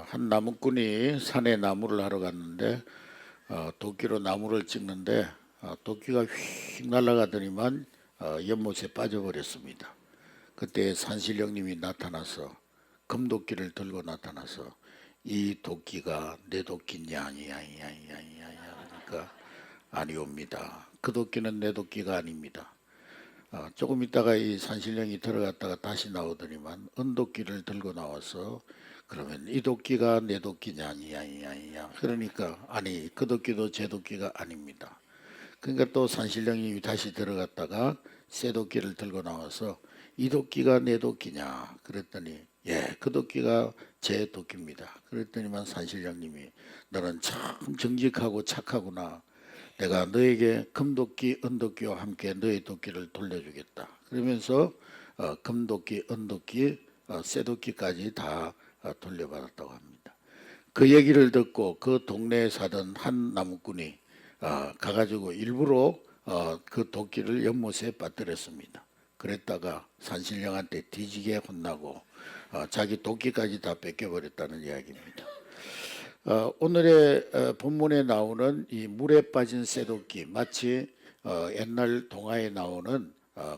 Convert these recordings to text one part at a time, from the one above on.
한 나무꾼이 산에 나무를 하러 갔는데 도끼로 나무를 찍는데 도끼가 휙 날아가더니만 연못에 빠져버렸습니다. 그때 산신령님이 나타나서 금도끼를 들고 나타나서 이 도끼가 내 도끼냐 아니야 그러니까 아니옵니다. 그 도끼는 내 도끼가 아닙니다. 조금 있다가 이 산신령이 들어갔다가 다시 나오더니만 은도끼를 들고 나와서 그러면 이 도끼가 내 도끼냐 아니야 그러니까 아니 그 도끼도 제 도끼가 아닙니다. 그러니까 또 산신령이 다시 들어갔다가 새 도끼를 들고 나와서 이 도끼가 내 도끼냐 그랬더니 예, 그 도끼가 제 도끼입니다. 그랬더니만 산신령님이 너는 참 정직하고 착하구나. 내가 너에게 금도끼, 은도끼와 함께 너의 도끼를 돌려주겠다. 그러면서 금도끼, 은도끼, 쇠도끼까지 다 돌려받았다고 합니다. 그 얘기를 듣고 그 동네에 사던 한 나무꾼이 가가지고 일부러 그 도끼를 연못에 빠뜨렸습니다. 그랬다가 산신령한테 뒤지게 혼나고 자기 도끼까지 다 뺏겨버렸다는 이야기입니다. 오늘의 본문에 나오는 이 물에 빠진 쇠도끼 마치 옛날 동화에 나오는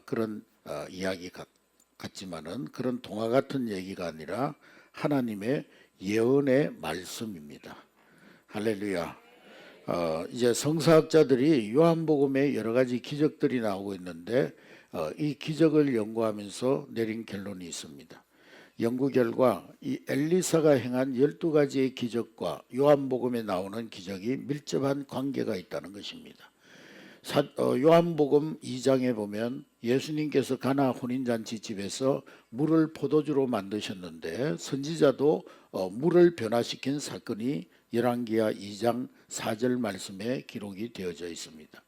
그런 이야기 같지만은 그런 동화 같은 얘기가 아니라 하나님의 예언의 말씀입니다. 할렐루야. 이제 성사학자들이 요한복음에 여러 가지 기적들이 나오고 있는데 이 기적을 연구하면서 내린 결론이 있습니다. 연구 결과 이 엘리사가 행한 12가지의 기적과 요한복음에 나오는 기적이 밀접한 관계가 있다는 것입니다. 요한복음 2장에 보면 예수님께서 가나 혼인잔치 집에서 물을 포도주로 만드셨는데 선지자도 물을 변화시킨 사건이 열왕기하 2장 4절 말씀에 기록이 되어져 있습니다.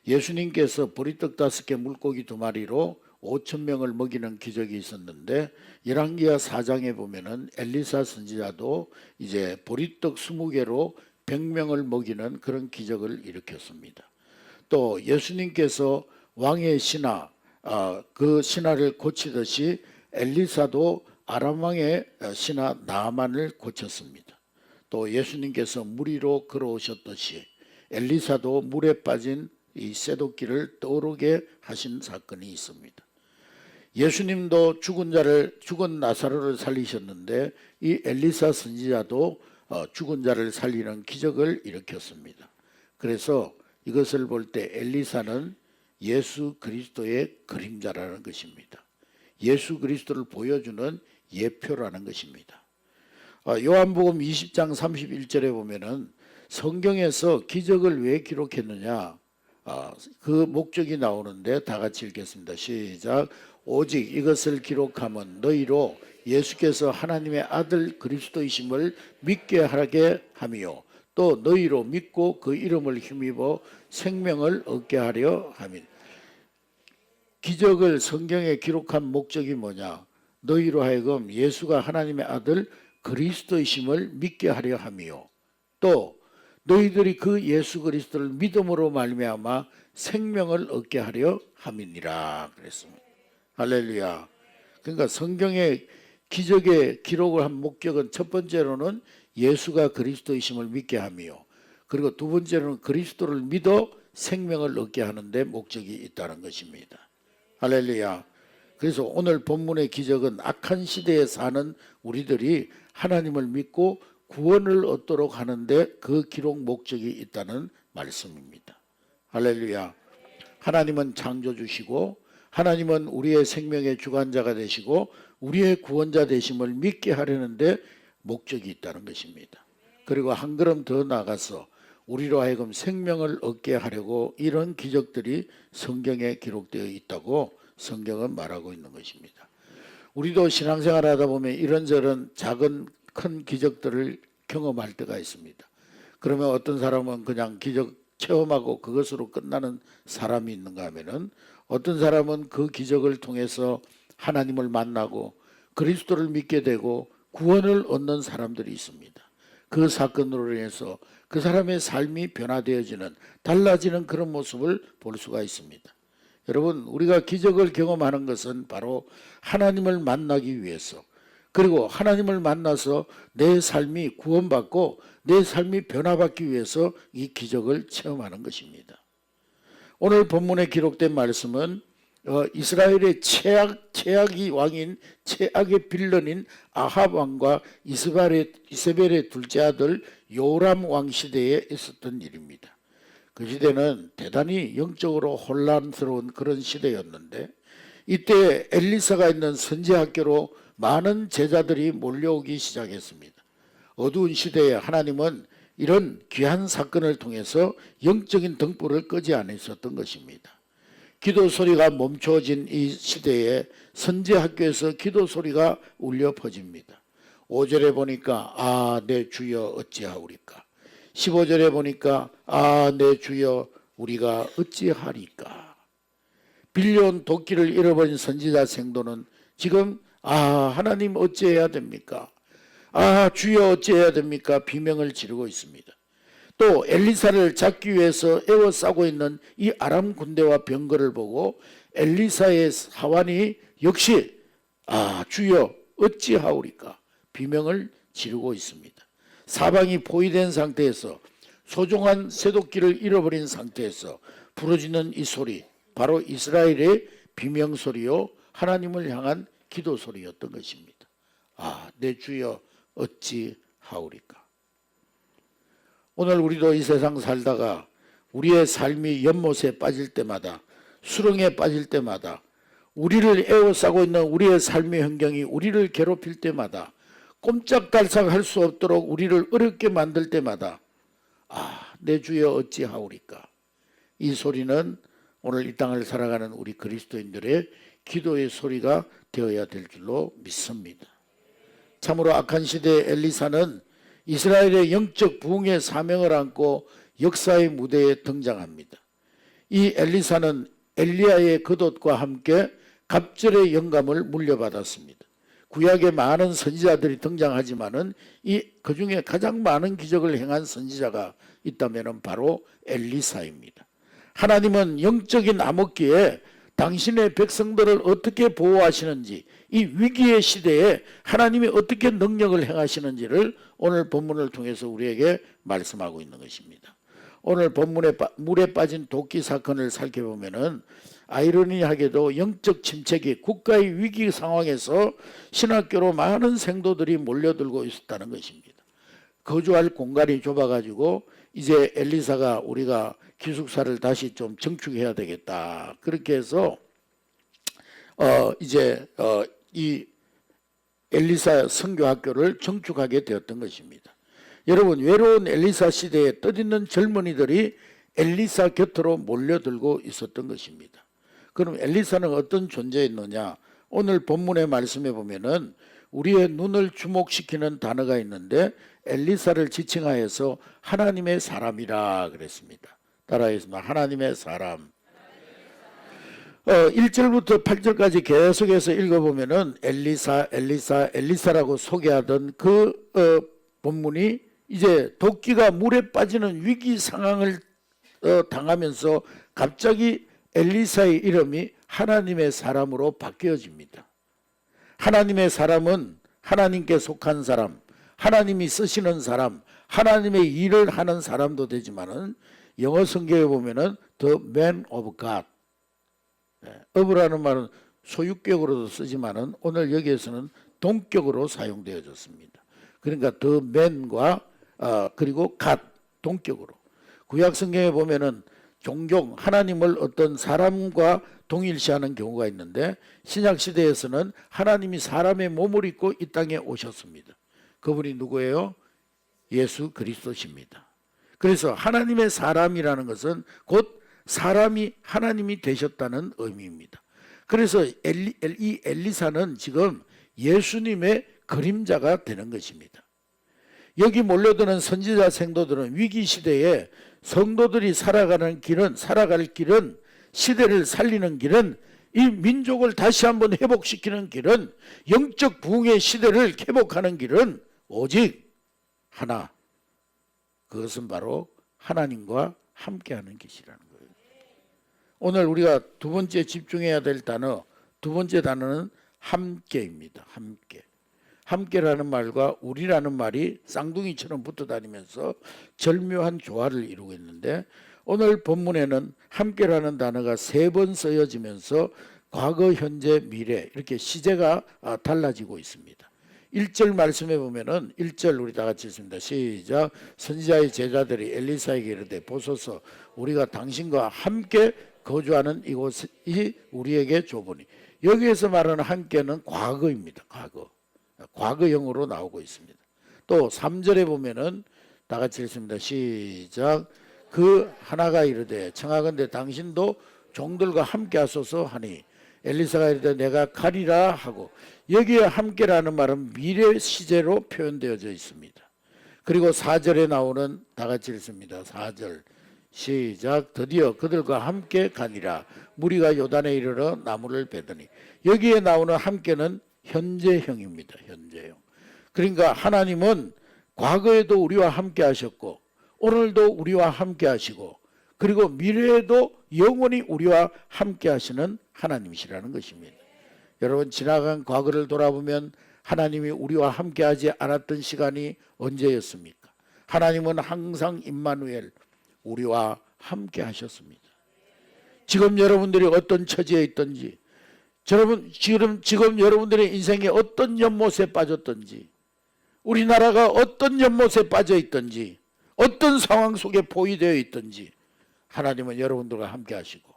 예수님께서 보리떡 5개 물고기 2마리로 5,000명을 먹이는 기적이 있었는데 열왕기하 4장에 보면은 엘리사 선지자도 이제 보리떡 20개로 100명을 먹이는 그런 기적을 일으켰습니다. 또 예수님께서 왕의 신하 그 신하를 고치듯이 엘리사도 아람 왕의 신하 나아만을 고쳤습니다. 또 예수님께서 물 위로 걸어오셨듯이 엘리사도 물에 빠진 이 쇠도끼를 떠오르게 하신 사건이 있습니다. 예수님도 죽은 나사로를 살리셨는데 이 엘리사 선지자도 죽은 자를 살리는 기적을 일으켰습니다. 그래서 이것을 볼 때 엘리사는 예수 그리스도의 그림자라는 것입니다. 예수 그리스도를 보여주는 예표라는 것입니다. 요한복음 20장 31절에 보면은 성경에서 기적을 왜 기록했느냐 그 목적이 나오는데 다 같이 읽겠습니다. 시작. 오직 이것을 기록하면 너희로 예수께서 하나님의 아들 그리스도이심을 믿게 하게 하며 또 너희로 믿고 그 이름을 힘입어 생명을 얻게 하려 함이라. 기적을 성경에 기록한 목적이 뭐냐? 너희로 하여금 예수가 하나님의 아들 그리스도이심을 믿게 하려 함이요 또 너희들이 그 예수 그리스도를 믿음으로 말미암아 생명을 얻게 하려 함이니라 그랬습니다. 할렐루야. 그러니까 성경의 기적의 기록을 한 목적은 첫 번째로는 예수가 그리스도이심을 믿게 하며 그리고 두 번째로는 그리스도를 믿어 생명을 얻게 하는데 목적이 있다는 것입니다. 할렐루야. 그래서 오늘 본문의 기적은 악한 시대에 사는 우리들이 하나님을 믿고 구원을 얻도록 하는데 그 기록 목적이 있다는 말씀입니다. 할렐루야. 하나님은 창조주시고 하나님은 우리의 생명의 주관자가 되시고 우리의 구원자 되심을 믿게 하려는데 목적이 있다는 것입니다. 그리고 한 걸음 더 나아가서 우리로 하여금 생명을 얻게 하려고 이런 기적들이 성경에 기록되어 있다고 성경은 말하고 있는 것입니다. 우리도 신앙생활 하다 보면 이런저런 작은 큰 기적들을 경험할 때가 있습니다. 그러면 어떤 사람은 그냥 기적 체험하고 그것으로 끝나는 사람이 있는가 하면은 어떤 사람은 그 기적을 통해서 하나님을 만나고 그리스도를 믿게 되고 구원을 얻는 사람들이 있습니다. 그 사건으로 인해서 그 사람의 삶이 변화되어지는 달라지는 그런 모습을 볼 수가 있습니다. 여러분 우리가 기적을 경험하는 것은 바로 하나님을 만나기 위해서 그리고 하나님을 만나서 내 삶이 구원받고 내 삶이 변화받기 위해서 이 기적을 체험하는 것입니다. 오늘 본문에 기록된 말씀은 이스라엘의 최악의 왕인 최악의 빌런인 아합 왕과 이세벨의 둘째 아들 요람 왕 시대에 있었던 일입니다. 그 시대는 대단히 영적으로 혼란스러운 그런 시대였는데 이때 엘리사가 있는 선지학교로 많은 제자들이 몰려오기 시작했습니다. 어두운 시대에 하나님은 이런 귀한 사건을 통해서 영적인 등불을 끄지 않으셨던 것입니다. 기도 소리가 멈춰진 이 시대에 선지학교에서 기도 소리가 울려 퍼집니다. 5절에 보니까 내 주여 어찌하오리까. 15절에 보니까 내 주여 우리가 어찌하리까. 빌려온 도끼를 잃어버린 선지자 생도는 지금 하나님 어찌해야 됩니까? 주여 어찌해야 됩니까? 비명을 지르고 있습니다. 또 엘리사를 잡기 위해서 에워싸고 있는 이 아람 군대와 병거를 보고 엘리사의 사환이 역시 주여 어찌하오리까 비명을 지르고 있습니다. 사방이 포위된 상태에서 소중한 쇠도끼를 잃어버린 상태에서 부러지는 이 소리, 바로 이스라엘의 비명소리요 하나님을 향한 기도 소리였던 것입니다. 내 주여 어찌하오리까. 오늘 우리도 이 세상 살다가 우리의 삶이 연못에 빠질 때마다, 수렁에 빠질 때마다, 우리를 에워싸고 있는 우리의 삶의 환경이 우리를 괴롭힐 때마다, 꼼짝달싹 할 수 없도록 우리를 어렵게 만들 때마다 내 주여 어찌하오리까. 이 소리는 오늘 이 땅을 살아가는 우리 그리스도인들의 기도의 소리가 되어야 될 줄로 믿습니다. 참으로 악한 시대의 엘리사는 이스라엘의 영적 부흥의 사명을 안고 역사의 무대에 등장합니다. 이 엘리사는 엘리야의 겉옷과 함께 갑절의 영감을 물려받았습니다. 구약에 많은 선지자들이 등장하지만은 그 중에 가장 많은 기적을 행한 선지자가 있다면 바로 엘리사입니다. 하나님은 영적인 암흑기에 당신의 백성들을 어떻게 보호하시는지, 이 위기의 시대에 하나님이 어떻게 능력을 행하시는지를 오늘 본문을 통해서 우리에게 말씀하고 있는 것입니다. 오늘 본문에 물에 빠진 도끼 사건을 살펴보면은 아이러니하게도 영적 침체기, 국가의 위기 상황에서 신학교로 많은 생도들이 몰려들고 있었다는 것입니다. 거주할 공간이 좁아가지고 이제 엘리사가 우리가 기숙사를 다시 좀 증축해야 되겠다. 그렇게 해서 이 엘리사 선교학교를 증축하게 되었던 것입니다. 여러분, 외로운 엘리사 시대에 뜻있는 젊은이들이 엘리사 곁으로 몰려들고 있었던 것입니다. 그럼 엘리사는 어떤 존재였느냐? 오늘 본문의 말씀에 보면은 우리의 눈을 주목시키는 단어가 있는데 엘리사를 지칭하여서 하나님의 사람이라 그랬습니다. 따라하겠습니다. 하나님의 사람. 1절부터 8절까지 계속해서 읽어보면은 엘리사라고 소개하던 그 본문이 이제 도끼가 물에 빠지는 위기 상황을 당하면서 갑자기 엘리사의 이름이 하나님의 사람으로 바뀌어집니다. 하나님의 사람은 하나님께 속한 사람, 하나님이 쓰시는 사람, 하나님의 일을 하는 사람도 되지만은 영어 성경에 보면은 the man of God, of라는 말은 소유격으로도 쓰지만은 오늘 여기에서는 동격으로 사용되어졌습니다. 그러니까 the man과 그리고 God, 동격으로. 구약 성경에 보면은 종종 하나님을 어떤 사람과 동일시하는 경우가 있는데 신약 시대에서는 하나님이 사람의 몸을 입고 이 땅에 오셨습니다. 그분이 누구예요? 예수 그리스도십니다. 그래서 하나님의 사람이라는 것은 곧 사람이 하나님이 되셨다는 의미입니다. 그래서 이 엘리사는 지금 예수님의 그림자가 되는 것입니다. 여기 몰려드는 선지자 생도들은 위기 시대에 성도들이 살아갈 길은, 시대를 살리는 길은, 이 민족을 다시 한번 회복시키는 길은, 영적 부흥의 시대를 회복하는 길은 오직 하나, 그것은 바로 하나님과 함께하는 것이라는 거예요. 오늘 우리가 두 번째 집중해야 될 단어, 두 번째 단어는 함께입니다. 함께. 함께라는 말과 우리라는 말이 쌍둥이처럼 붙어 다니면서 절묘한 조화를 이루고 있는데, 오늘 본문에는 함께라는 단어가 3번 쓰여지면서 과거, 현재, 미래 이렇게 시제가 달라지고 있습니다. 1절 말씀해 보면은 1절 우리 다 같이 읽습니다. 시작. 선지자의 제자들이 엘리사에게 이르되 보소서 우리가 당신과 함께 거주하는 이곳이 우리에게 좁으니. 여기에서 말하는 함께는 과거입니다. 과거형으로 나오고 있습니다. 또 3절에 보면은 다 같이 읽습니다. 시작. 그 하나가 이르되 청하건대 당신도 종들과 함께 하소서 하니 엘리사가 이르되 내가 가리라 하고, 여기에 함께라는 말은 미래 시제로 표현되어져 있습니다. 그리고 4절에 나오는 다 같이 읽습니다. 4절 시작. 드디어 그들과 함께 가니라 무리가 요단에 이르러 나무를 베더니. 여기에 나오는 함께는 현재형입니다. 현재형. 그러니까 하나님은 과거에도 우리와 함께 하셨고 오늘도 우리와 함께 하시고 그리고 미래에도 영원히 우리와 함께 하시는 하나님이시라는 것입니다. 여러분, 지나간 과거를 돌아보면 하나님이 우리와 함께 하지 않았던 시간이 언제였습니까? 하나님은 항상 임마누엘, 우리와 함께 하셨습니다. 지금 여러분들이 어떤 처지에 있든지, 지금 여러분들의 인생에 어떤 연못에 빠졌든지, 우리나라가 어떤 연못에 빠져 있든지, 어떤 상황 속에 포위되어 있든지 하나님은 여러분들과 함께 하시고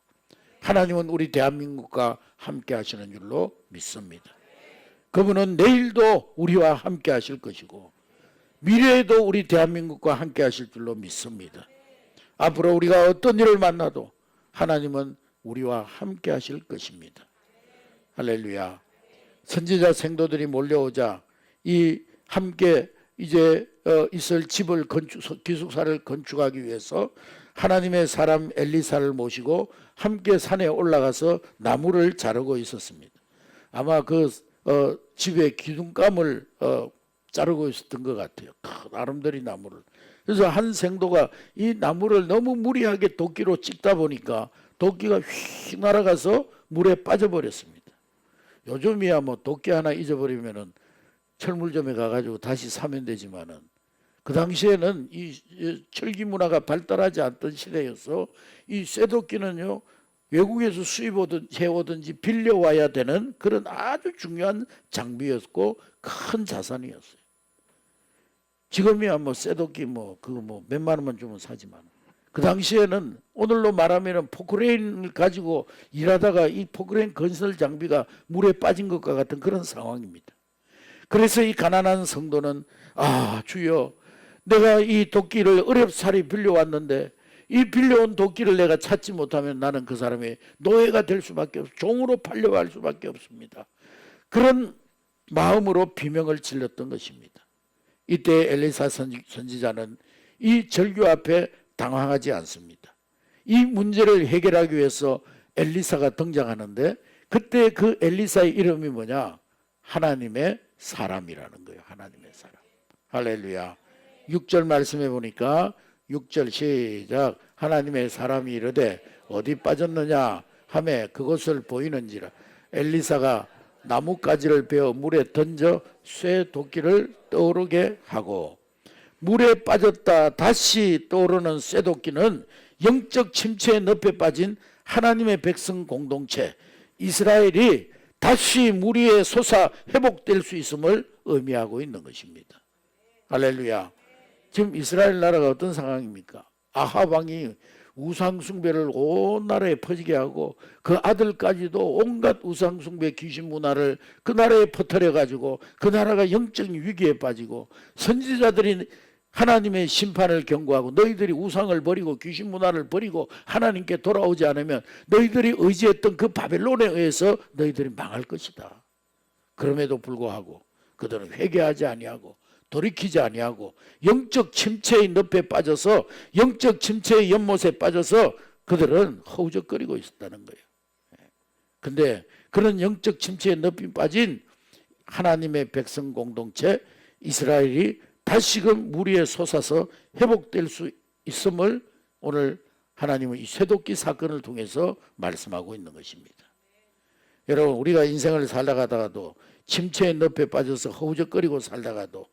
하나님은 우리 대한민국과 함께 하시는 줄로 믿습니다. 그분은 내일도 우리와 함께 하실 것이고 미래에도 우리 대한민국과 함께 하실 줄로 믿습니다. 앞으로 우리가 어떤 일을 만나도 하나님은 우리와 함께 하실 것입니다. 할렐루야. 선지자 생도들이 몰려오자 이 함께 이제 있을 집을 기숙사를 건축하기 위해서 하나님의 사람 엘리사를 모시고 함께 산에 올라가서 나무를 자르고 있었습니다. 아마 그 집의 기둥감을 자르고 있었던 것 같아요. 큰 아름드리 나무를. 그래서 한 생도가 이 나무를 너무 무리하게 도끼로 찍다 보니까 도끼가 휙 날아가서 물에 빠져버렸습니다. 요즘이야 뭐 도끼 하나 잊어버리면은 철물점에 가가지고 다시 사면 되지만은 그 당시에는 이 철기 문화가 발달하지 않던 시대여서 이 쇠도끼는요 외국에서 해오든지 빌려와야 되는 그런 아주 중요한 장비였고 큰 자산이었어요. 지금이야 뭐 쇠도끼 몇만 원만 주면 사지만 그 당시에는 오늘로 말하면 포크레인을 가지고 일하다가 이 포크레인 건설 장비가 물에 빠진 것과 같은 그런 상황입니다. 그래서 이 가난한 성도는 주여, 내가 이 도끼를 어렵사리 빌려왔는데 이 빌려온 도끼를 내가 찾지 못하면 나는 그 사람의 노예가 될 수밖에 없습니다. 종으로 팔려갈 수밖에 없습니다. 그런 마음으로 비명을 질렀던 것입니다. 이때 엘리사 선지자는 이 절규 앞에 당황하지 않습니다. 이 문제를 해결하기 위해서 엘리사가 등장하는데 그때 그 엘리사의 이름이 뭐냐? 하나님의 사람이라는 거예요. 하나님의 사람. 할렐루야. 6절 말씀해 보니까 6절 시작. 하나님의 사람이 이르되 어디 빠졌느냐 하매 그것을 보이는지라. 엘리사가 나뭇가지를 베어 물에 던져 쇠 도끼를 떠오르게 하고, 물에 빠졌다 다시 떠오르는 쇠 도끼는 영적 침체의 늪에 빠진 하나님의 백성 공동체 이스라엘이 다시 물 위에 솟아 회복될 수 있음을 의미하고 있는 것입니다. 할렐루야. 지금 이스라엘 나라가 어떤 상황입니까? 아합 왕이 우상 숭배를 온 나라에 퍼지게 하고 그 아들까지도 온갖 우상 숭배 귀신 문화를 그 나라에 퍼뜨려 가지고 그 나라가 영적 위기에 빠지고, 선지자들이 하나님의 심판을 경고하고 너희들이 우상을 버리고 귀신 문화를 버리고 하나님께 돌아오지 않으면 너희들이 의지했던 그 바벨론에 의해서 너희들이 망할 것이다. 그럼에도 불구하고 그들은 회개하지 아니하고 돌이키지 아니하고 영적 침체의 늪에 빠져서, 영적 침체의 연못에 빠져서 그들은 허우적거리고 있었다는 거예요. 근데 그런 영적 침체의 늪에 빠진 하나님의 백성 공동체 이스라엘이 다시금 물 위에 솟아서 회복될 수 있음을 오늘 하나님은 이 쇠도끼 사건을 통해서 말씀하고 있는 것입니다. 여러분, 우리가 인생을 살다가다가도 침체의 늪에 빠져서 허우적거리고 살다가도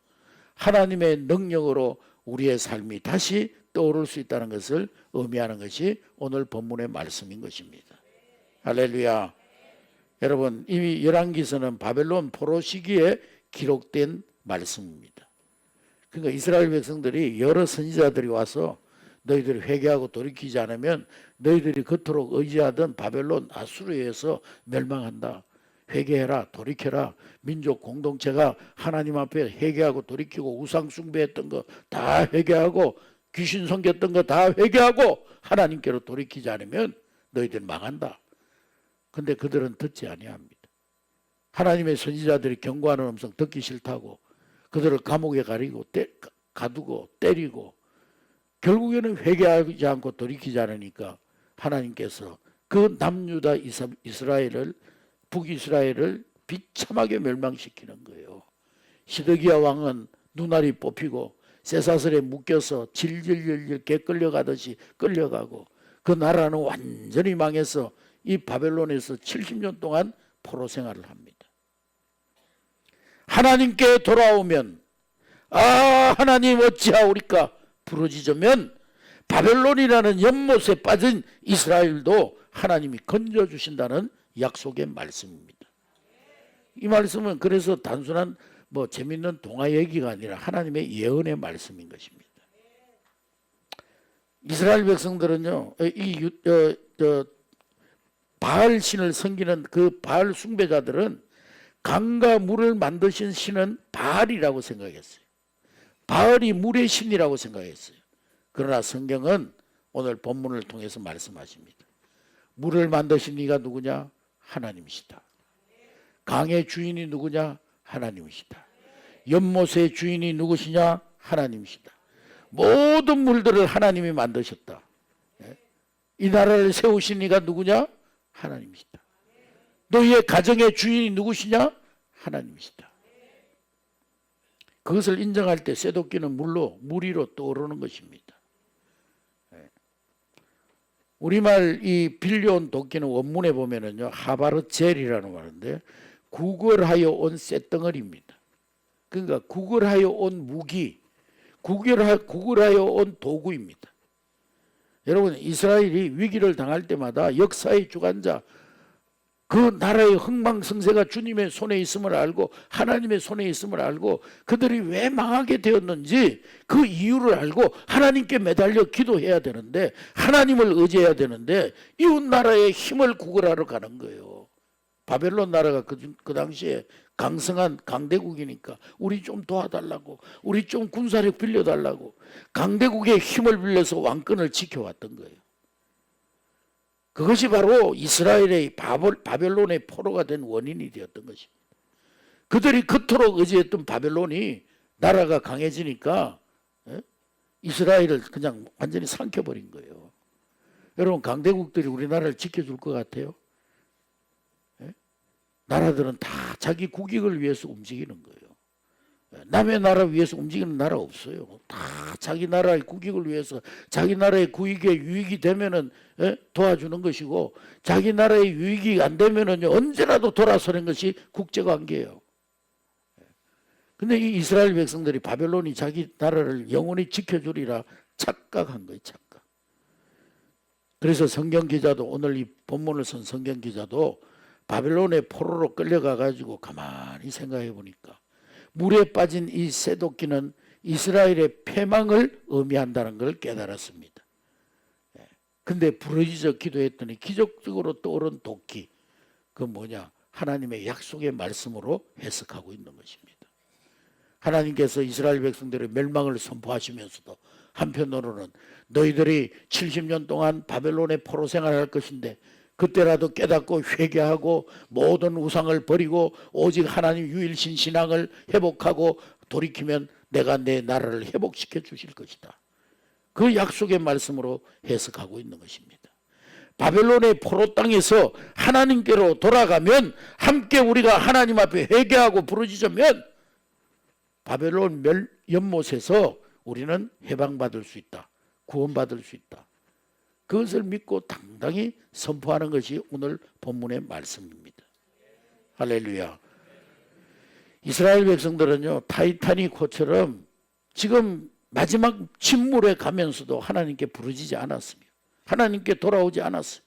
하나님의 능력으로 우리의 삶이 다시 떠오를 수 있다는 것을 의미하는 것이 오늘 본문의 말씀인 것입니다. 할렐루야. 여러분, 이미 열왕기서는 바벨론 포로 시기에 기록된 말씀입니다. 그러니까 이스라엘 백성들이 여러 선지자들이 와서 너희들이 회개하고 돌이키지 않으면 너희들이 그토록 의지하던 바벨론 아수르에서 멸망한다. 회개해라, 돌이켜라. 민족 공동체가 하나님 앞에 회개하고 돌이키고 우상 숭배했던 거 다 회개하고 귀신 섬겼던 거 다 회개하고 하나님께로 돌이키지 않으면 너희들 망한다. 근데 그들은 듣지 아니합니다. 하나님의 선지자들이 경고하는 음성 듣기 싫다고 그들을 감옥에 가두고 때리고 결국에는 회개하지 않고 돌이키지 않으니까 하나님께서 그 남유다 이스라엘을 북이스라엘을 비참하게 멸망시키는 거예요. 시드기야 왕은 눈알이 뽑히고 쇠사슬에 묶여서 질질질질 개 끌려가듯이 끌려가고 그 나라는 완전히 망해서 이 바벨론에서 70년 동안 포로 생활을 합니다. 하나님께 돌아오면 하나님 어찌하오리까 부르짖으면 바벨론이라는 연못에 빠진 이스라엘도 하나님이 건져주신다는 약속의 말씀입니다. 이 말씀은 그래서 단순한 재밌는 동화 얘기가 아니라 하나님의 예언의 말씀인 것입니다. 이스라엘 백성들은요, 바알 신을 섬기는 그 바알 숭배자들은 강과 물을 만드신 신은 바알이라고 생각했어요. 바알이 물의 신이라고 생각했어요. 그러나 성경은 오늘 본문을 통해서 말씀하십니다. 물을 만드신 이가 누구냐? 하나님이시다. 강의 주인이 누구냐? 하나님이시다. 연못의 주인이 누구시냐? 하나님이시다. 모든 물들을 하나님이 만드셨다. 이 나라를 세우신 이가 누구냐? 하나님이시다. 너희의 가정의 주인이 누구시냐? 하나님이시다. 그것을 인정할 때 쇠도끼는 물 위로 떠오르는 것입니다. 우리말 이 빌려온 도끼는 원문에 보면은요, 하바르젤이라는 말인데 구걸하여 온 쇳덩어리입니다. 그러니까 구걸하여 온 무기, 구걸하여 온 도구입니다. 여러분, 이스라엘이 위기를 당할 때마다 역사의 주관자, 그 나라의 흥망성쇠가 주님의 손에 있음을 알고 하나님의 손에 있음을 알고 그들이 왜 망하게 되었는지 그 이유를 알고 하나님께 매달려 기도해야 되는데, 하나님을 의지해야 되는데 이웃 나라의 힘을 구걸하러 가는 거예요. 바벨론 나라가 그 당시에 강성한 강대국이니까 우리 좀 도와달라고, 우리 좀 군사력 빌려달라고 강대국의 힘을 빌려서 왕권을 지켜왔던 거예요. 그것이 바로 이스라엘의 바벨론의 포로가 된 원인이 되었던 것입니다. 그들이 그토록 의지했던 바벨론이 나라가 강해지니까 이스라엘을 그냥 완전히 삼켜버린 거예요. 여러분, 강대국들이 우리나라를 지켜줄 것 같아요? 나라들은 다 자기 국익을 위해서 움직이는 거예요. 남의 나라 위해서 움직이는 나라 없어요. 다 자기 나라의 국익을 위해서, 자기 나라의 국익에 유익이 되면은 도와주는 것이고, 자기 나라의 유익이 안 되면은 언제라도 돌아서는 것이 국제관계예요. 근데 이 이스라엘 백성들이 바벨론이 자기 나라를 영원히 지켜주리라 착각한 거예요. 착각. 그래서 성경 기자도, 오늘 이 본문을 쓴 성경 기자도 바벨론의 포로로 끌려가 가지고 가만히 생각해 보니까 물에 빠진 이 쇠도끼는 이스라엘의 패망을 의미한다는 걸 깨달았습니다. 근데 부르짖어 기도했더니 기적적으로 떠오른 도끼, 그 뭐냐? 하나님의 약속의 말씀으로 해석하고 있는 것입니다. 하나님께서 이스라엘 백성들의 멸망을 선포하시면서도 한편으로는 너희들이 70년 동안 바벨론의 포로 생활할 것인데 그때라도 깨닫고 회개하고 모든 우상을 버리고 오직 하나님 유일신 신앙을 회복하고 돌이키면 내가 내 나라를 회복시켜 주실 것이다. 그 약속의 말씀으로 해석하고 있는 것입니다. 바벨론의 포로 땅에서 하나님께로 돌아가면, 함께 우리가 하나님 앞에 회개하고 부르짖으면 바벨론 연못에서 우리는 해방받을 수 있다. 구원받을 수 있다. 그것을 믿고 당당히 선포하는 것이 오늘 본문의 말씀입니다. 할렐루야. 이스라엘 백성들은요, 타이타닉호처럼 지금 마지막 침몰에 가면서도 하나님께 부르짖지 않았습니다. 하나님께 돌아오지 않았어요.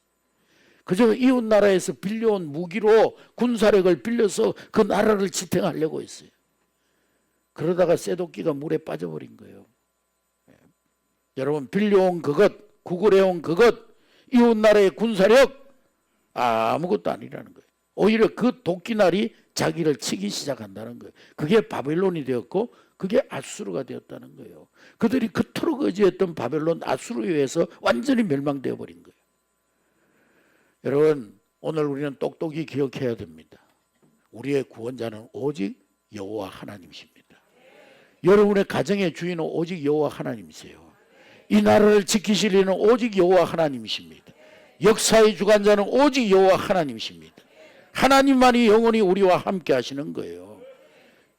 그저 이웃 나라에서 빌려온 무기로 군사력을 빌려서 그 나라를 지탱하려고 했어요. 그러다가 쇠도끼가 물에 빠져버린 거예요. 여러분, 빌려온 그것, 구걸해온 그것, 이웃 나라의 군사력 아무것도 아니라는 거예요. 오히려 그 도끼날이 자기를 치기 시작한다는 거예요. 그게 바벨론이 되었고 그게 아수르가 되었다는 거예요. 그들이 그토록 의지했던 바벨론 아수르에 의해서 완전히 멸망되어 버린 거예요. 여러분, 오늘 우리는 똑똑히 기억해야 됩니다. 우리의 구원자는 오직 여호와 하나님이십니다. 여러분의 가정의 주인은 오직 여호와 하나님이세요. 이 나라를 지키실 이는 오직 여호와 하나님이십니다. 역사의 주관자는 오직 여호와 하나님이십니다. 하나님만이 영원히 우리와 함께 하시는 거예요.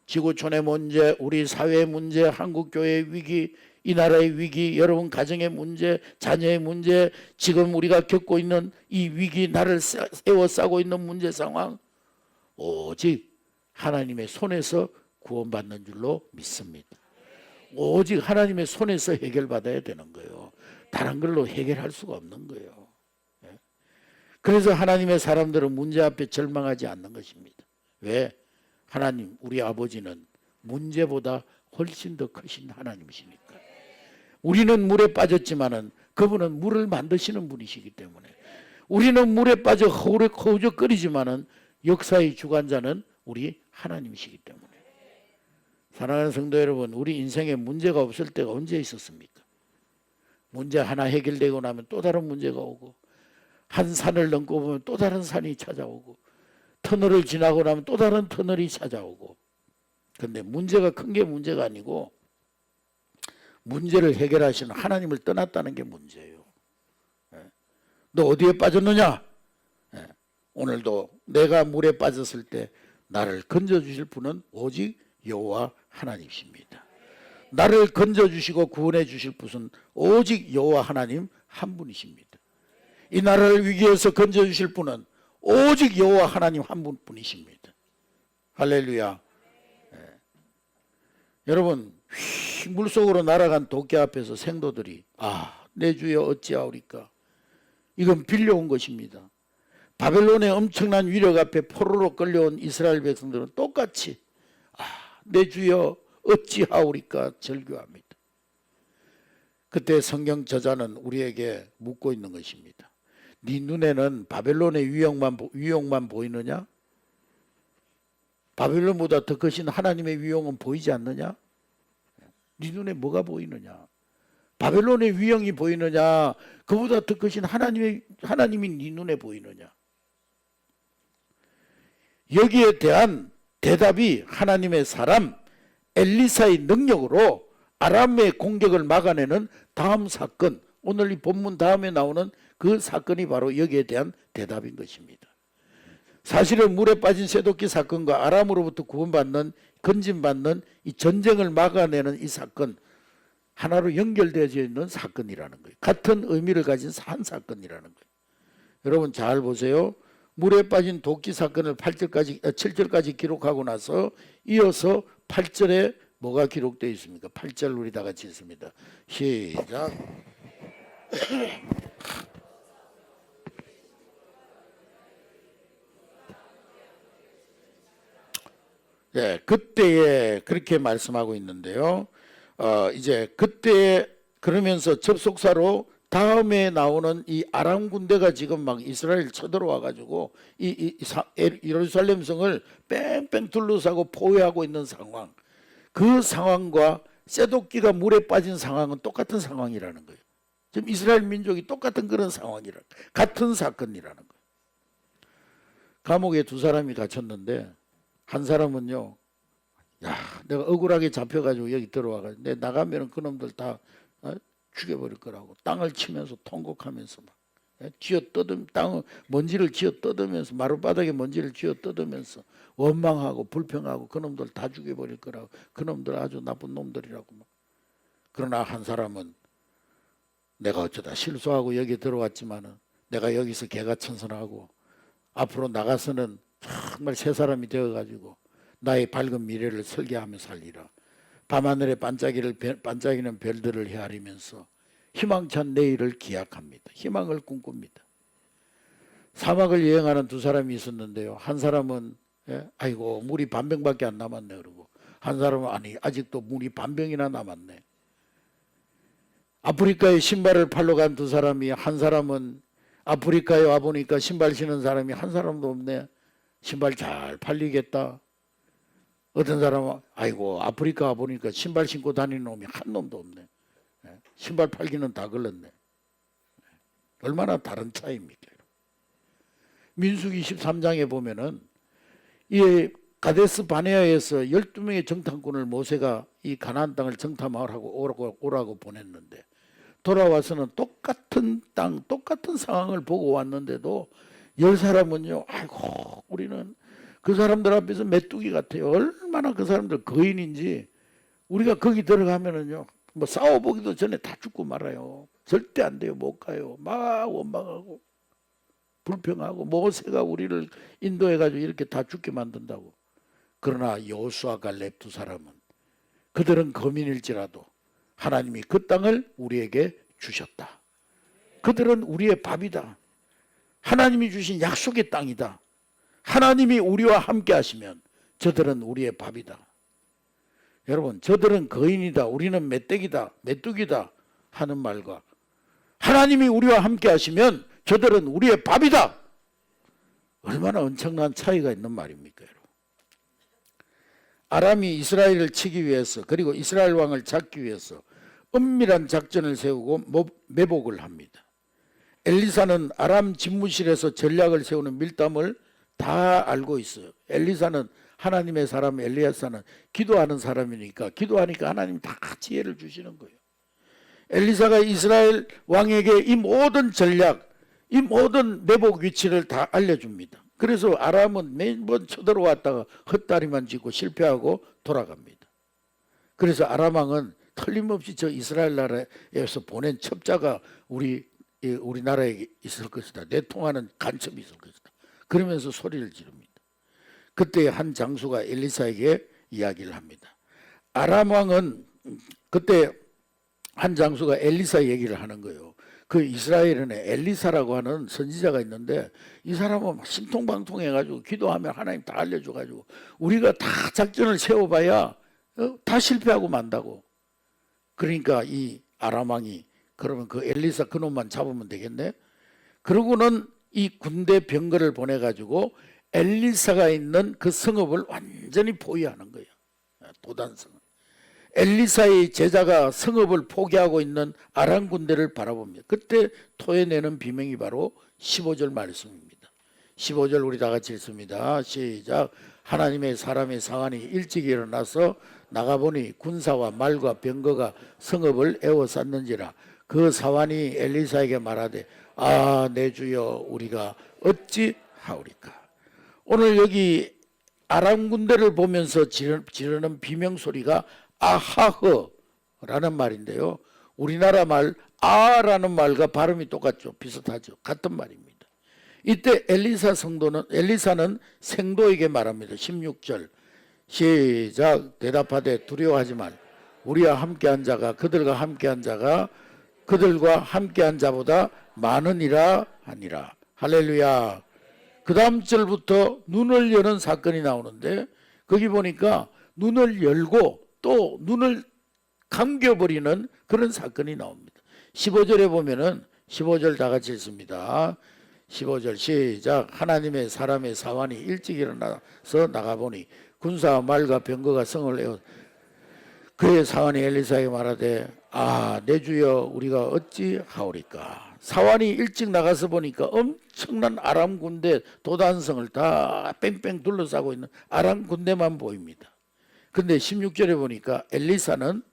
지구촌의 문제, 우리 사회의 문제, 한국교회의 위기, 이 나라의 위기, 여러분 가정의 문제, 자녀의 문제, 지금 우리가 겪고 있는 이 위기, 나를 에워싸고 있는 문제 상황, 오직 하나님의 손에서 구원받는 줄로 믿습니다. 오직 하나님의 손에서 해결받아야 되는 거예요. 다른 걸로 해결할 수가 없는 거예요. 그래서 하나님의 사람들은 문제 앞에 절망하지 않는 것입니다. 왜? 하나님, 우리 아버지는 문제보다 훨씬 더 크신 하나님이시니까. 우리는 물에 빠졌지만은 그분은 물을 만드시는 분이시기 때문에, 우리는 물에 빠져 허우적거리지만은 역사의 주관자는 우리 하나님이시기 때문에. 사랑하는 성도 여러분, 우리 인생에 문제가 없을 때가 언제 있었습니까? 문제 하나 해결되고 나면 또 다른 문제가 오고, 한 산을 넘고 보면 또 다른 산이 찾아오고, 터널을 지나고 나면 또 다른 터널이 찾아오고. 그런데 문제가 큰 게 문제가 아니고 문제를 해결하시는 하나님을 떠났다는 게 문제예요. 너 어디에 빠졌느냐? 오늘도 내가 물에 빠졌을 때 나를 건져주실 분은 오직 여호와 하나님이십니다. 나를 건져주시고 구원해 주실 분은 오직 여호와 하나님 한 분이십니다. 이 나라를 위기에서 건져주실 분은 오직 여호와 하나님 한 분뿐이십니다. 할렐루야. 여러분, 물속으로 날아간 도끼 앞에서 생도들이 내 주여 어찌하오리까? 이건 빌려온 것입니다. 바벨론의 엄청난 위력 앞에 포로로 끌려온 이스라엘 백성들은 똑같이 내 주여 어찌하오리까 절규합니다. 그때 성경 저자는 우리에게 묻고 있는 것입니다. 네 눈에는 바벨론의 위용만 보이느냐? 바벨론보다 더 크신 하나님의 위용은 보이지 않느냐? 네 눈에 뭐가 보이느냐? 바벨론의 위용이 보이느냐? 그보다 더 크신 하나님이 네 눈에 보이느냐? 여기에 대한 대답이 하나님의 사람 엘리사의 능력으로 아람의 공격을 막아내는 다음 사건, 오늘 이 본문 다음에 나오는 그 사건이 바로 여기에 대한 대답인 것입니다. 사실은 물에 빠진 쇠도끼 사건과 아람으로부터 구원받는, 건진받는 이 전쟁을 막아내는 이 사건, 하나로 연결되어져 있는 사건이라는 거예요. 같은 의미를 가진 한 사건이라는 거예요. 여러분 잘 보세요. 물에 빠진 도끼 사건을 7절까지 기록하고 나서 이어서 8절에 뭐가 기록되어 있습니까? 8절 우리 다 같이 읽습니다. 시작. 네, 그때에 그렇게 말씀하고 있는데요. 이제 그때 그러면서 접속사로 다음에 나오는 이 아람 군대가 지금 막 이스라엘 쳐들어와 가지고 예루살렘 성을 뺑뺑 둘러싸고 포위하고 있는 상황. 그 상황과 쇠도끼가 물에 빠진 상황은 똑같은 상황이라는 거예요. 지금 이스라엘 민족이 똑같은 그런 상황이라, 같은 사건이라는 거예요. 감옥에 두 사람이 갇혔는데 한 사람은요, 내가 억울하게 잡혀가지고 여기 들어와가지고 내 나가면은 그놈들 다 죽여버릴 거라고 땅을 치면서 통곡하면서 막 땅 먼지를 쥐어 뜯으면서 마룻바닥에 먼지를 쥐어 뜯으면서 원망하고 불평하고 그놈들 다 죽여버릴 거라고, 그놈들 아주 나쁜 놈들이라고 막. 그러나 한 사람은 내가 어쩌다 실수하고 여기 들어왔지만은 내가 여기서 개가천선하고 앞으로 나가서는 정말 새 사람이 되어가지고 나의 밝은 미래를 설계하며 살리라. 밤하늘에 반짝이는 별들을 헤아리면서 희망찬 내일을 기약합니다. 희망을 꿈꿉니다. 사막을 여행하는 두 사람이 있었는데요. 한 사람은 아이고 물이 반병밖에 안 남았네 그러고, 한 사람은 아니 아직도 물이 반병이나 남았네. 아프리카에 신발을 팔러 간 두 사람이, 한 사람은 아프리카에 와보니까 신발 신는 사람이 한 사람도 없네. 신발 잘 팔리겠다. 어떤 사람은 아이고 아프리카 와보니까 신발 신고 다니는 놈이 한 놈도 없네. 신발 팔기는 다 걸렸네. 얼마나 다른 차이입니까? 민수기 13장에 보면은 이 가데스 바네아에서 12명의 정탐꾼을 모세가 이 가나안 땅을 정탐하라고 오라고 보냈는데, 돌아와서는 똑같은 땅, 똑같은 상황을 보고 왔는데도 10사람은요, 아이고 우리는 그 사람들 앞에서 메뚜기 같아요. 얼마나 그 사람들 거인인지, 우리가 거기 들어가면은요 뭐 싸워보기도 전에 다 죽고 말아요. 절대 안 돼요. 못 가요. 막 원망하고 불평하고, 모세가 우리를 인도해가지고 이렇게 다 죽게 만든다고. 그러나 여호수아 갈렙 두 사람은, 그들은 거민일지라도 하나님이 그 땅을 우리에게 주셨다. 그들은 우리의 밥이다. 하나님이 주신 약속의 땅이다. 하나님이 우리와 함께 하시면 저들은 우리의 밥이다. 여러분, 저들은 거인이다, 우리는 메뚜기다 하는 말과, 하나님이 우리와 함께 하시면 저들은 우리의 밥이다, 얼마나 엄청난 차이가 있는 말입니까? 여러분. 아람이 이스라엘을 치기 위해서, 그리고 이스라엘 왕을 잡기 위해서 은밀한 작전을 세우고 매복을 합니다. 엘리사는 아람 집무실에서 전략을 세우는 밀담을 다 알고 있어요. 엘리사는 하나님의 사람, 엘리야사는 기도하는 사람이니까, 기도하니까 하나님 다 지혜를 주시는 거예요. 엘리사가 이스라엘 왕에게 이 모든 전략, 이 모든 매복 위치를 다 알려줍니다. 그래서 아람은 매번 쳐들어왔다가 헛다리만 짚고 실패하고 돌아갑니다. 그래서 아람 왕은 틀림없이 저 이스라엘 나라에서 보낸 첩자가 우리나라에 있을 것이다, 내통하는 간첩이 있을 것이다, 그러면서 소리를 지릅니다. 그때 한 장수가 엘리사에게 이야기를 합니다. 아람 왕은, 그때 한 장수가 엘리사 얘기를 하는 거예요. 그 이스라엘은 엘리사라고 하는 선지자가 있는데, 이 사람은 신통방통해가지고 기도하면 하나님 다 알려줘가지고 우리가 다 작전을 세워봐야 다 실패하고 만다고. 그러니까 이 아람 왕이, 그러면 그 엘리사 그놈만 잡으면 되겠네. 그러고는 이 군대 병거를 보내가지고 엘리사가 있는 그 성읍을 완전히 포위하는 거예요. 도단성을. 엘리사의 제자가 성읍을 포기하고 있는 아람 군대를 바라봅니다. 그때 토해내는 비명이 바로 15절 말씀입니다. 15절 우리 다 같이 읽습니다. 시작. 하나님의 사람의 상한이 일찍 일어나서 나가보니 군사와 말과 병거가 성읍을 에워쌌는지라. 그 사환이 엘리사에게 말하되, 아, 내 주여, 우리가 어찌 하오리까. 오늘 여기 아람 군대를 보면서 지르는 비명소리가 아하흐라는 말인데요, 우리나라 말 아라는 말과 발음이 똑같죠. 비슷하죠. 같은 말입니다. 이때 엘리사는 생도에게 말합니다. 16절 시작. 대답하되 두려워하지 말. 우리와 함께한 자가 그들과 함께한 자보다 많으니라 하니라. 할렐루야. 그 다음 절부터 눈을 여는 사건이 나오는데, 거기 보니까 눈을 열고 또 눈을 감겨버리는 그런 사건이 나옵니다. 15절에 보면은, 15절 다 같이 읽습니다. 15절 시작. 하나님의 사람의 사환이 일찍 일어나서 나가보니 군사와 말과 병거가 성을 에워. 그의 사환이 엘리사에게 말하되, 아, 내 주여, 우리가 어찌 하오리까. 사환이 일찍 나가서 보니까 엄청난 아람 군대 도단성을 다 뺑뺑 둘러싸고 있는 아람 군대만 보입니다. 근데 16절에 보니까 엘리사는,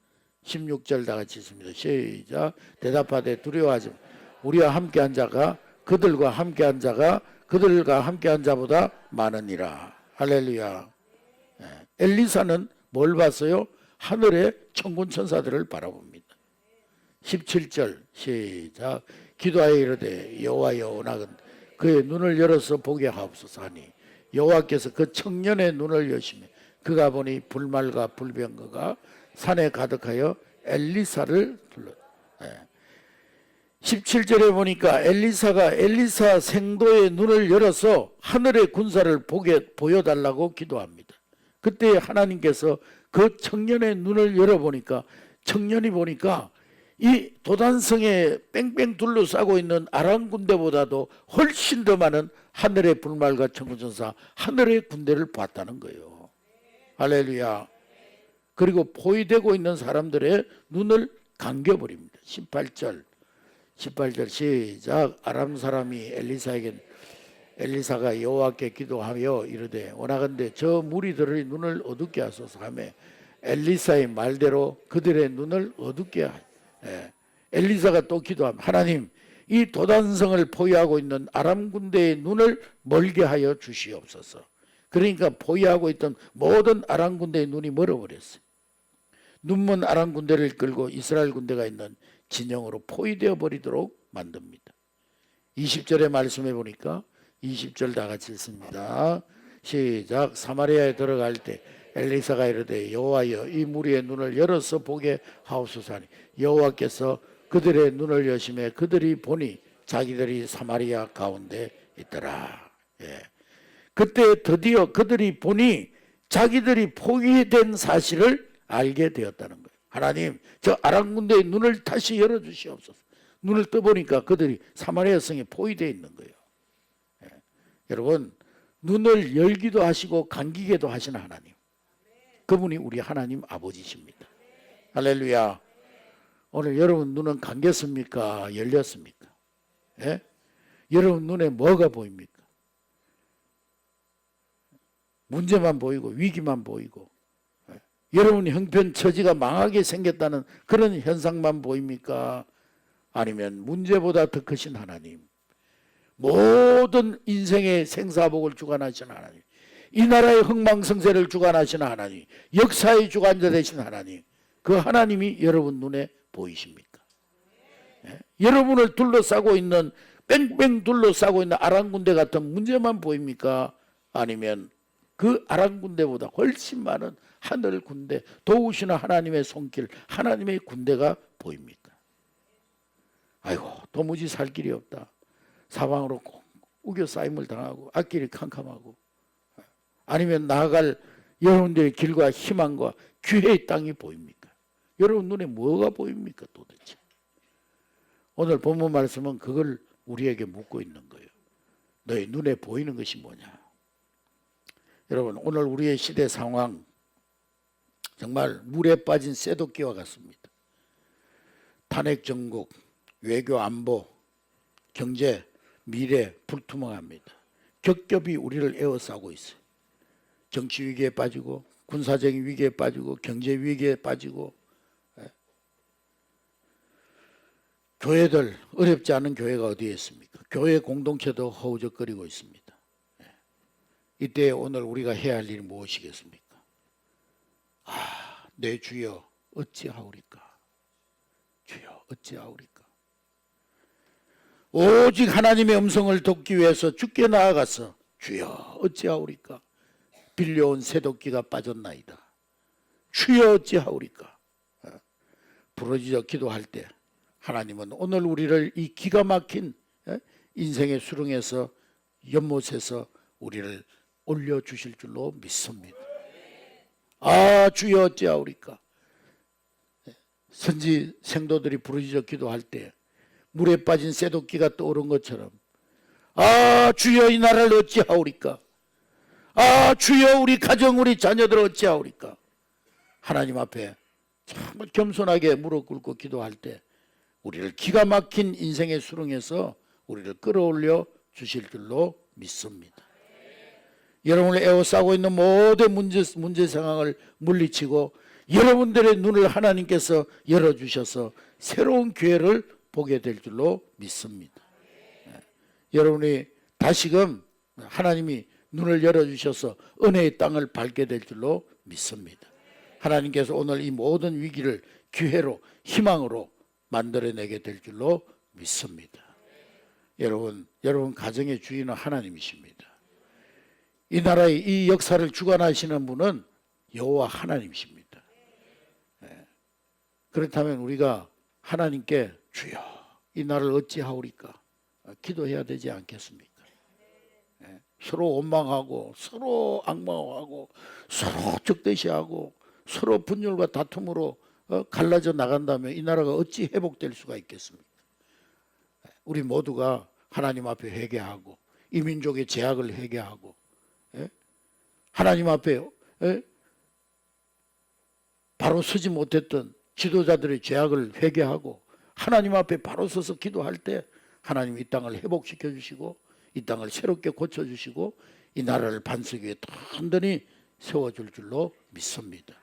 16절 다 같이 있습니다. 시작. 대답하되 두려워하지 마. 우리와 함께한 자가 그들과 함께한 자보다 많으니라. 할렐루야. 엘리사는 뭘 봤어요? 하늘의 천군 천사들을 바라봅니다. 17절 시작. 기도하여 이르되 여호와여, 원하건 그의 눈을 열어서 보게 하옵소서 하니 여호와께서 그 청년의 눈을 여시며 그가 보니 불말과 불병거가 산에 가득하여 엘리사를 불렀. 17절에 보니까 엘리사 생도의 눈을 열어서 하늘의 군사를 보여달라고 기도합니다. 그때 하나님께서 그 청년의 눈을 열어보니까 청년이 보니까 이 도단성에 뺑뺑 둘러싸고 있는 아람 군대보다도 훨씬 더 많은 하늘의 불말과 천군천사 하늘의 군대를 봤다는 거예요. 할렐루야. 그리고 포위되고 있는 사람들의 눈을 감겨버립니다. 18절 시작. 아람 사람이 엘리사가 여호와께 기도하여 이르되 원하건대 저 무리들의 눈을 어둡게 하소서 하며 엘리사의 말대로 그들의 눈을 어둡게 하소서. 엘리사가 또 기도하면 하나님 이 도단성을 포위하고 있는 아람 군대의 눈을 멀게 하여 주시옵소서. 그러니까 포위하고 있던 모든 아람 군대의 눈이 멀어버렸어요. 눈먼 아람 군대를 끌고 이스라엘 군대가 있는 진영으로 포위되어 버리도록 만듭니다. 20절의 말씀해 보니까 20절 다 같이 읽습니다. 시작. 사마리아에 들어갈 때 엘리사가 이르되 여호와여 이 무리의 눈을 열어서 보게 하옵소서 하니 여호와께서 그들의 눈을 여시매 그들이 보니 자기들이 사마리아 가운데 있더라. 그때 드디어 그들이 보니 자기들이 포위된 사실을 알게 되었다는 거예요. 하나님 저 아람 군대의 눈을 다시 열어주시옵소서. 눈을 떠보니까 그들이 사마리아 성에 포위되어 있는 거예요. 여러분 눈을 열기도 하시고 감기게도 하시는 하나님, 그분이 우리 하나님 아버지십니다. 할렐루야. 오늘 여러분 눈은 감겼습니까? 열렸습니까? 여러분 눈에 뭐가 보입니까? 문제만 보이고 위기만 보이고 여러분 형편 처지가 망하게 생겼다는 그런 현상만 보입니까? 아니면 문제보다 더 크신 하나님, 모든 인생의 생사복을 주관하시는 하나님, 이 나라의 흥망성쇠를 주관하시는 하나님, 역사의 주관자 되신 하나님, 그 하나님이 여러분 눈에 보이십니까? 여러분을 둘러싸고 있는 뺑뺑 둘러싸고 있는 아람 군대 같은 문제만 보입니까? 아니면 그 아람 군대보다 훨씬 많은 하늘 군대, 도우시는 하나님의 손길, 하나님의 군대가 보입니까? 아이고 도무지 살 길이 없다. 사방으로 우겨 쌓임을 당하고 앞길이 캄캄하고, 아니면 나아갈 여러분들의 길과 희망과 기회의 땅이 보입니까? 여러분 눈에 뭐가 보입니까 도대체? 오늘 본문 말씀은 그걸 우리에게 묻고 있는 거예요. 너희 눈에 보이는 것이 뭐냐? 여러분 오늘 우리의 시대 상황 정말 물에 빠진 쇠도끼와 같습니다. 탄핵 정국, 외교 안보, 경제, 미래 불투명합니다. 겹겹이 우리를 에워싸고 있어요. 정치 위기에 빠지고 군사적인 위기에 빠지고 경제 위기에 빠지고, 교회들 어렵지 않은 교회가 어디에 있습니까? 교회 공동체도 허우적거리고 있습니다. 이때 오늘 우리가 해야 할 일이 무엇이겠습니까? 내 주여 어찌하오리까? 주여 어찌하오리까? 오직 하나님의 음성을 듣기 위해서 주께 나아가서 주여 어찌하오리까? 빌려온 새도끼가 빠졌나이다. 주여 어찌하오리까? 부르짖어 기도할 때 하나님은 오늘 우리를 이 기가 막힌 인생의 수렁에서 연못에서 우리를 올려주실 줄로 믿습니다. 주여 어찌하오리까? 선지 생도들이 부르짖어 기도할 때 물에 빠진 쇠도끼가 떠오른 것처럼 주여 이 나라를 어찌하오리까? 주여 우리 가정 우리 자녀들 어찌하오리까? 하나님 앞에 정말 겸손하게 무릎 꿇고 기도할 때 우리를 기가 막힌 인생의 수렁에서 우리를 끌어올려 주실 줄로 믿습니다. 여러분을 에워싸고 있는 모든 문제 상황을 물리치고 여러분들의 눈을 하나님께서 열어주셔서 새로운 기회를 보게 될 줄로 믿습니다. 여러분이 다시금 하나님이 눈을 열어주셔서 은혜의 땅을 밟게 될 줄로 믿습니다. 하나님께서 오늘 이 모든 위기를 기회로 희망으로 만들어내게 될 줄로 믿습니다. 여러분 가정의 주인은 하나님이십니다. 이 나라의 이 역사를 주관하시는 분은 여호와 하나님이십니다. 그렇다면 우리가 하나님께 주여 이 나라를 어찌하오리까 기도해야 되지 않겠습니까? 서로 원망하고 서로 악마하고 서로 적대시하고 서로 분열과 다툼으로 갈라져 나간다면 이 나라가 어찌 회복될 수가 있겠습니까? 우리 모두가 하나님 앞에 회개하고 이 민족의 죄악을 회개하고 하나님 앞에 바로 서지 못했던 지도자들의 죄악을 회개하고 하나님 앞에 바로 서서 기도할 때 하나님 이 땅을 회복시켜 주시고 이 땅을 새롭게 고쳐주시고 이 나라를 반석 위에 단단히 세워줄 줄로 믿습니다.